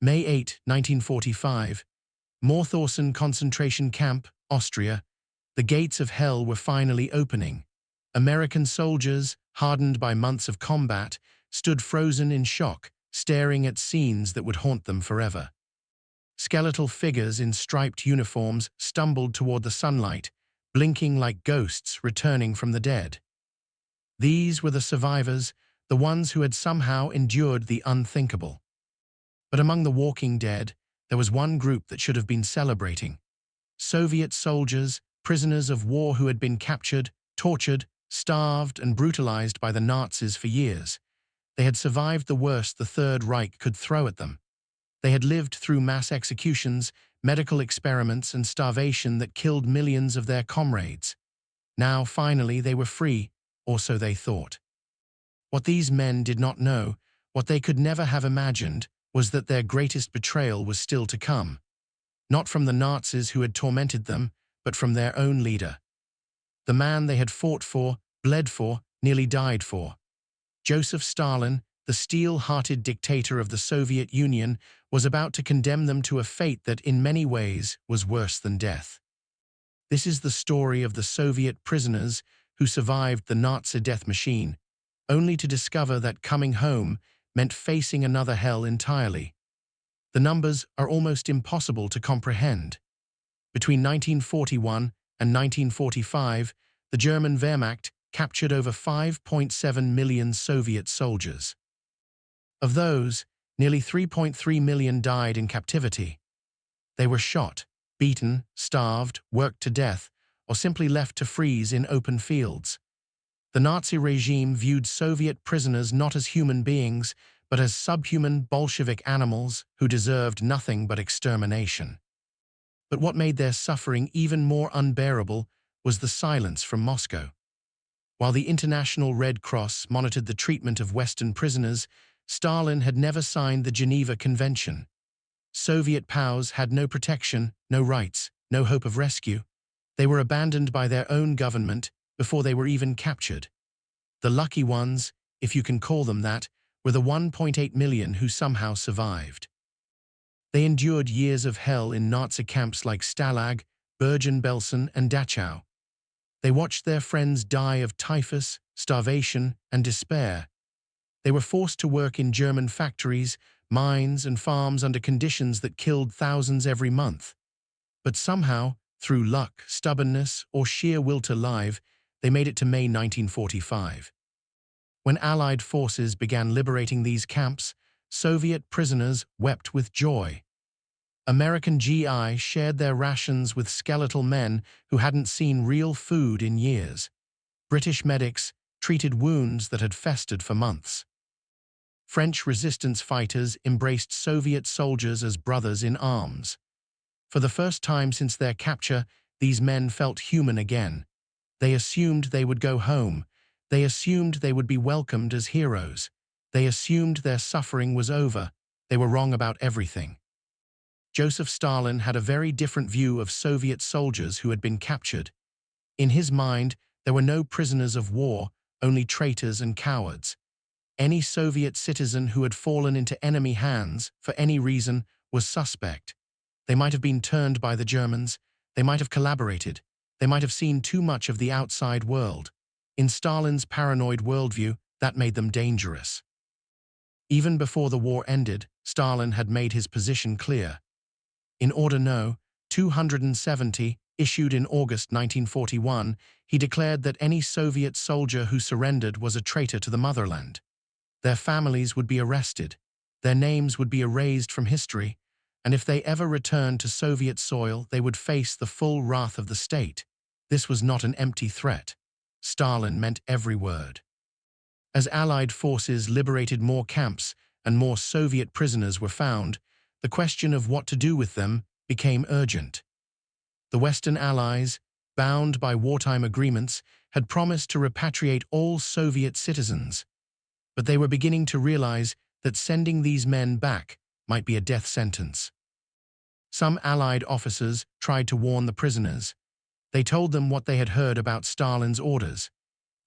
May 8, 1945. Mauthausen concentration camp, Austria. The gates of hell were finally opening. American soldiers, hardened by months of combat, stood frozen in shock, staring at scenes that would haunt them forever. Skeletal figures in striped uniforms stumbled toward the sunlight, blinking like ghosts returning from the dead. These were the survivors, the ones who had somehow endured the unthinkable. But among the walking dead, there was one group that should have been celebrating. Soviet soldiers, prisoners of war who had been captured, tortured, starved, and brutalized by the Nazis for years. They had survived the worst the Third Reich could throw at them. They had lived through mass executions, medical experiments, and starvation that killed millions of their comrades. Now, finally, they were free, or so they thought. What these men did not know, what they could never have imagined, was that their greatest betrayal was still to come. Not from the Nazis who had tormented them, but from their own leader. The man they had fought for, bled for, nearly died for. Joseph Stalin, the steel-hearted dictator of the Soviet Union, was about to condemn them to a fate that in many ways was worse than death. This is the story of the Soviet prisoners who survived the Nazi death machine, only to discover that coming home meant facing another hell entirely. The numbers are almost impossible to comprehend. Between 1941 and 1945, the German Wehrmacht captured over 5.7 million Soviet soldiers. Of those, nearly 3.3 million died in captivity. They were shot, beaten, starved, worked to death, or simply left to freeze in open fields. The Nazi regime viewed Soviet prisoners not as human beings, but as subhuman Bolshevik animals who deserved nothing but extermination. But what made their suffering even more unbearable was the silence from Moscow. While the International Red Cross monitored the treatment of Western prisoners, Stalin had never signed the Geneva Convention. Soviet POWs had no protection, no rights, no hope of rescue. They were abandoned by their own government before they were even captured. The lucky ones, if you can call them that, were the 1.8 million who somehow survived. They endured years of hell in Nazi camps like Stalag, Bergen-Belsen, and Dachau. They watched their friends die of typhus, starvation, and despair. They were forced to work in German factories, mines, and farms under conditions that killed thousands every month. But somehow, through luck, stubbornness, or sheer will to live, they made it to May 1945. When Allied forces began liberating these camps, Soviet prisoners wept with joy. American GI shared their rations with skeletal men who hadn't seen real food in years. British medics treated wounds that had festered for months. French resistance fighters embraced Soviet soldiers as brothers in arms. For the first time since their capture, these men felt human again. They assumed they would go home. They assumed they would be welcomed as heroes. They assumed their suffering was over. They were wrong about everything. Joseph Stalin had a very different view of Soviet soldiers who had been captured. In his mind, there were no prisoners of war, only traitors and cowards. Any Soviet citizen who had fallen into enemy hands, for any reason, was suspect. They might have been turned by the Germans. They might have collaborated. They might have seen too much of the outside world. In Stalin's paranoid worldview, that made them dangerous. Even before the war ended, Stalin had made his position clear. In Order No. 270, issued in August 1941, he declared that any Soviet soldier who surrendered was a traitor to the motherland. Their families would be arrested, their names would be erased from history, and if they ever returned to Soviet soil, they would face the full wrath of the state. This was not an empty threat. Stalin meant every word. As Allied forces liberated more camps and more Soviet prisoners were found, the question of what to do with them became urgent. The Western Allies, bound by wartime agreements, had promised to repatriate all Soviet citizens, but they were beginning to realize that sending these men back might be a death sentence. Some Allied officers tried to warn the prisoners. They told them what they had heard about Stalin's orders.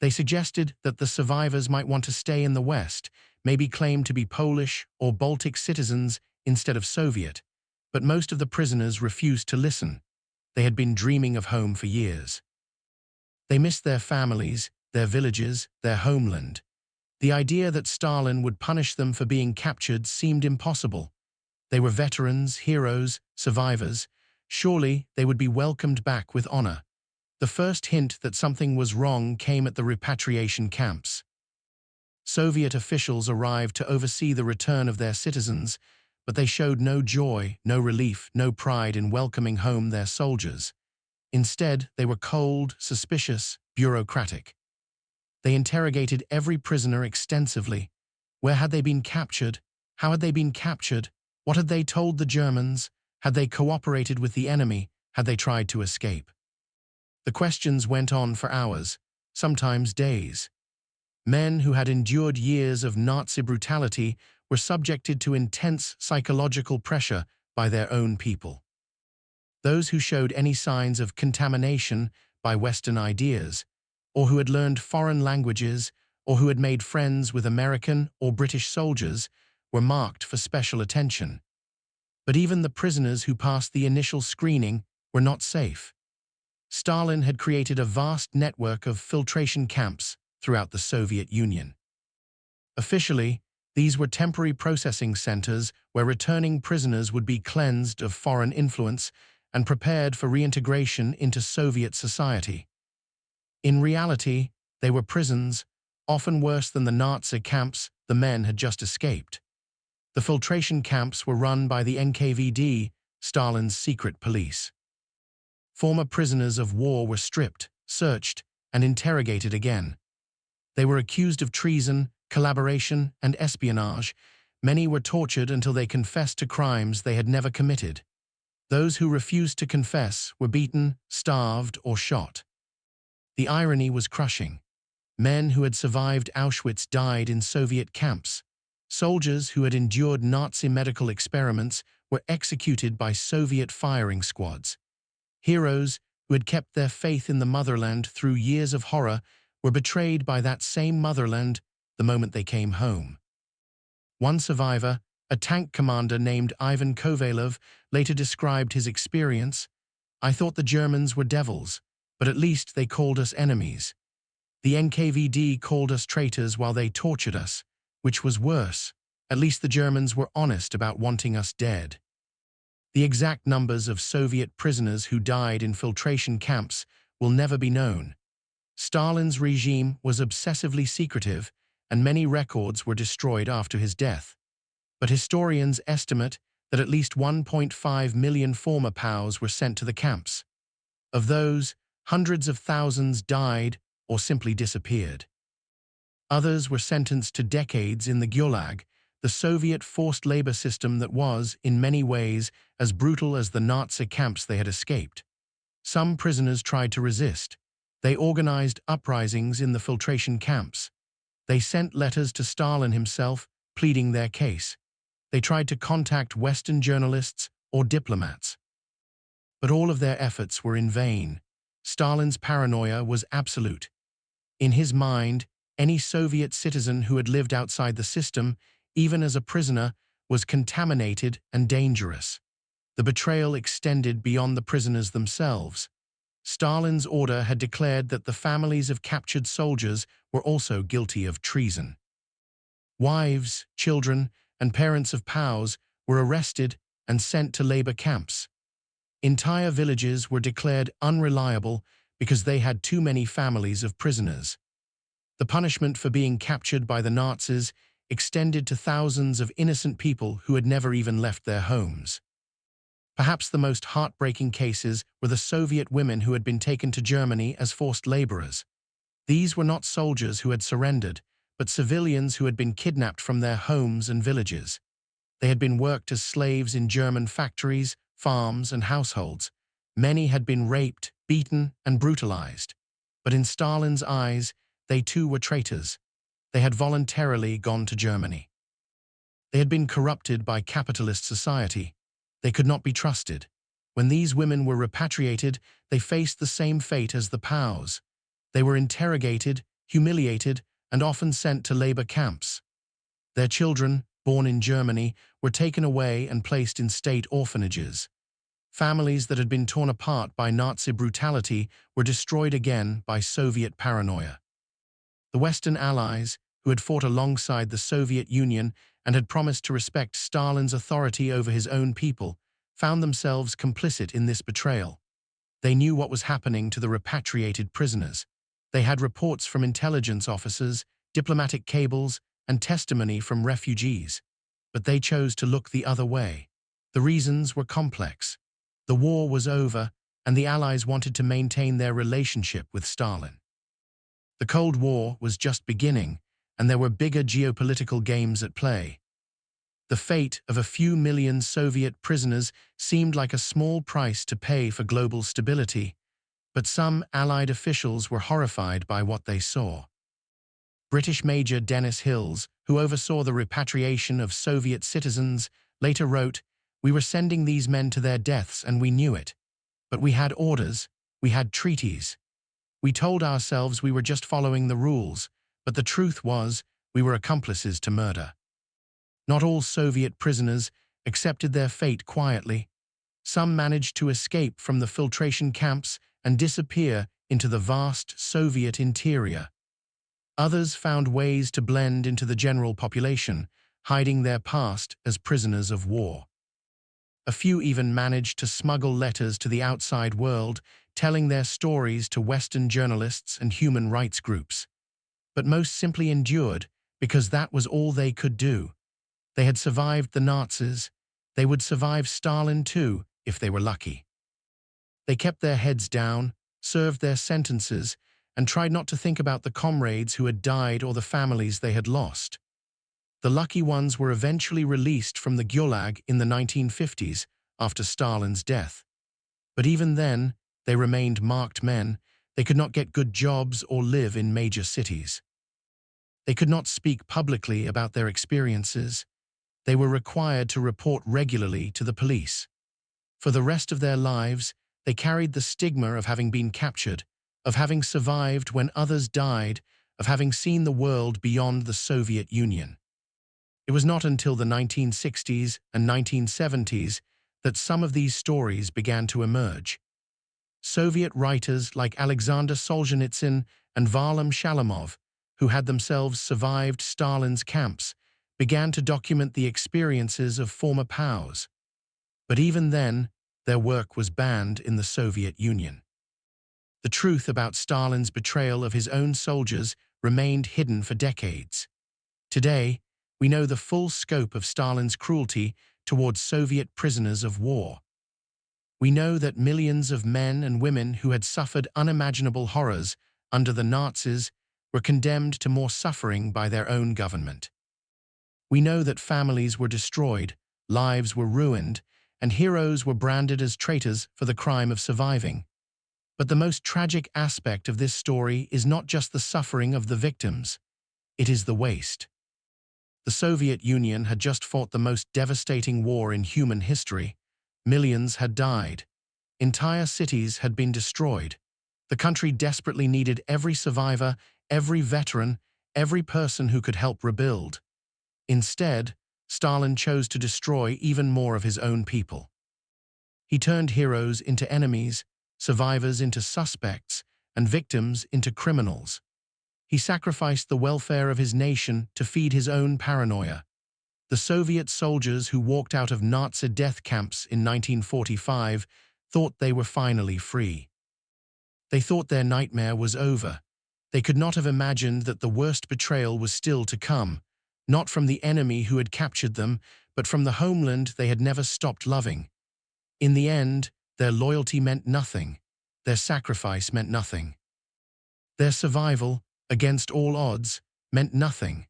They suggested that the survivors might want to stay in the West, maybe claim to be Polish or Baltic citizens instead of Soviet, but most of the prisoners refused to listen. They had been dreaming of home for years. They missed their families, their villages, their homeland. The idea that Stalin would punish them for being captured seemed impossible. They were veterans, heroes, survivors. Surely they would be welcomed back with honor. The first hint that something was wrong came at the repatriation camps. Soviet officials arrived to oversee the return of their citizens, but they showed no joy, no relief, no pride in welcoming home their soldiers. Instead, they were cold, suspicious, bureaucratic. They interrogated every prisoner extensively. Where had they been captured? How had they been captured? What had they told the Germans? Had they cooperated with the enemy? Had they tried to escape? The questions went on for hours, sometimes days. Men who had endured years of Nazi brutality were subjected to intense psychological pressure by their own people. Those who showed any signs of contamination by Western ideas, or who had learned foreign languages, or who had made friends with American or British soldiers, were marked for special attention. But even the prisoners who passed the initial screening were not safe. Stalin had created a vast network of filtration camps throughout the Soviet Union. Officially, these were temporary processing centers where returning prisoners would be cleansed of foreign influence and prepared for reintegration into Soviet society. In reality, they were prisons, often worse than the Nazi camps the men had just escaped. The filtration camps were run by the NKVD, Stalin's secret police. Former prisoners of war were stripped, searched, and interrogated again. They were accused of treason, collaboration, and espionage. Many were tortured until they confessed to crimes they had never committed. Those who refused to confess were beaten, starved, or shot. The irony was crushing. Men who had survived Auschwitz died in Soviet camps. Soldiers who had endured Nazi medical experiments were executed by Soviet firing squads. Heroes who had kept their faith in the motherland through years of horror were betrayed by that same motherland the moment they came home. One survivor, a tank commander named Ivan Kovalov, later described his experience. "I thought the Germans were devils, but at least they called us enemies. The NKVD called us traitors while they tortured us, which was worse. At least the Germans were honest about wanting us dead." The exact numbers of Soviet prisoners who died in filtration camps will never be known. Stalin's regime was obsessively secretive, and many records were destroyed after his death. But historians estimate that at least 1.5 million former POWs were sent to the camps. Of those, hundreds of thousands died or simply disappeared. Others were sentenced to decades in the Gulag, the Soviet forced labor system that was, in many ways, as brutal as the Nazi camps they had escaped. Some prisoners tried to resist. They organized uprisings in the filtration camps. They sent letters to Stalin himself, pleading their case. They tried to contact Western journalists or diplomats. But all of their efforts were in vain. Stalin's paranoia was absolute. In his mind, any Soviet citizen who had lived outside the system, even as a prisoner, was contaminated and dangerous. The betrayal extended beyond the prisoners themselves. Stalin's order had declared that the families of captured soldiers were also guilty of treason. Wives, children, and parents of POWs were arrested and sent to labor camps. Entire villages were declared unreliable because they had too many families of prisoners. The punishment for being captured by the Nazis extended to thousands of innocent people who had never even left their homes. Perhaps the most heartbreaking cases were the Soviet women who had been taken to Germany as forced laborers. These were not soldiers who had surrendered, but civilians who had been kidnapped from their homes and villages. They had been worked as slaves in German factories, farms, and households. Many had been raped, beaten, and brutalized. But in Stalin's eyes, they too were traitors. They had voluntarily gone to Germany. They had been corrupted by capitalist society. They could not be trusted. When these women were repatriated, they faced the same fate as the POWs. They were interrogated, humiliated, and often sent to labor camps. Their children, born in Germany, were taken away and placed in state orphanages. Families that had been torn apart by Nazi brutality were destroyed again by Soviet paranoia. The Western Allies, who had fought alongside the Soviet Union and had promised to respect Stalin's authority over his own people, found themselves complicit in this betrayal. They knew what was happening to the repatriated prisoners. They had reports from intelligence officers, diplomatic cables, and testimony from refugees. But they chose to look the other way. The reasons were complex. The war was over, and the Allies wanted to maintain their relationship with Stalin. The Cold War was just beginning, and there were bigger geopolitical games at play. The fate of a few million Soviet prisoners seemed like a small price to pay for global stability, but some Allied officials were horrified by what they saw. British Major Dennis Hills, who oversaw the repatriation of Soviet citizens, later wrote, "We were sending these men to their deaths and we knew it. But we had orders, we had treaties. We told ourselves we were just following the rules, but the truth was we were accomplices to murder." Not all Soviet prisoners accepted their fate quietly. Some managed to escape from the filtration camps and disappear into the vast Soviet interior. Others found ways to blend into the general population, hiding their past as prisoners of war. A few even managed to smuggle letters to the outside world, telling their stories to Western journalists and human rights groups. But most simply endured because that was all they could do. They had survived the Nazis. They would survive Stalin too, if they were lucky. They kept their heads down, served their sentences, and tried not to think about the comrades who had died or the families they had lost. The lucky ones were eventually released from the Gulag in the 1950s after Stalin's death. But even then, they remained marked men. They could not get good jobs or live in major cities. They could not speak publicly about their experiences. They were required to report regularly to the police. For the rest of their lives, they carried the stigma of having been captured, of having survived when others died, of having seen the world beyond the Soviet Union. It was not until the 1960s and 1970s that some of these stories began to emerge. Soviet writers like Alexander Solzhenitsyn and Varlam Shalamov, who had themselves survived Stalin's camps, began to document the experiences of former POWs. But even then, their work was banned in the Soviet Union. The truth about Stalin's betrayal of his own soldiers remained hidden for decades. Today, we know the full scope of Stalin's cruelty towards Soviet prisoners of war. We know that millions of men and women who had suffered unimaginable horrors under the Nazis were condemned to more suffering by their own government. We know that families were destroyed, lives were ruined, and heroes were branded as traitors for the crime of surviving. But the most tragic aspect of this story is not just the suffering of the victims, it is the waste. The Soviet Union had just fought the most devastating war in human history. Millions had died. Entire cities had been destroyed. The country desperately needed every survivor, every veteran, every person who could help rebuild. Instead, Stalin chose to destroy even more of his own people. He turned heroes into enemies, survivors into suspects, and victims into criminals. He sacrificed the welfare of his nation to feed his own paranoia. The Soviet soldiers who walked out of Nazi death camps in 1945 thought they were finally free. They thought their nightmare was over. They could not have imagined that the worst betrayal was still to come, not from the enemy who had captured them, but from the homeland they had never stopped loving. In the end, their loyalty meant nothing. Their sacrifice meant nothing. Their survival, against all odds, meant nothing.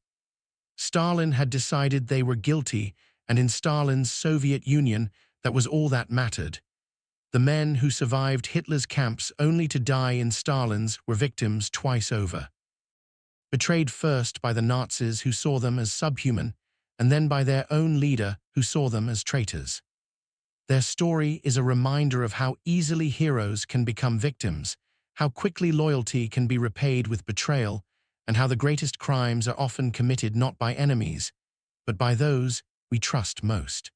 Stalin had decided they were guilty, and in Stalin's Soviet Union, that was all that mattered. The men who survived Hitler's camps only to die in Stalin's were victims twice over. Betrayed first by the Nazis who saw them as subhuman, and then by their own leader who saw them as traitors. Their story is a reminder of how easily heroes can become victims, how quickly loyalty can be repaid with betrayal, and how the greatest crimes are often committed not by enemies, but by those we trust most.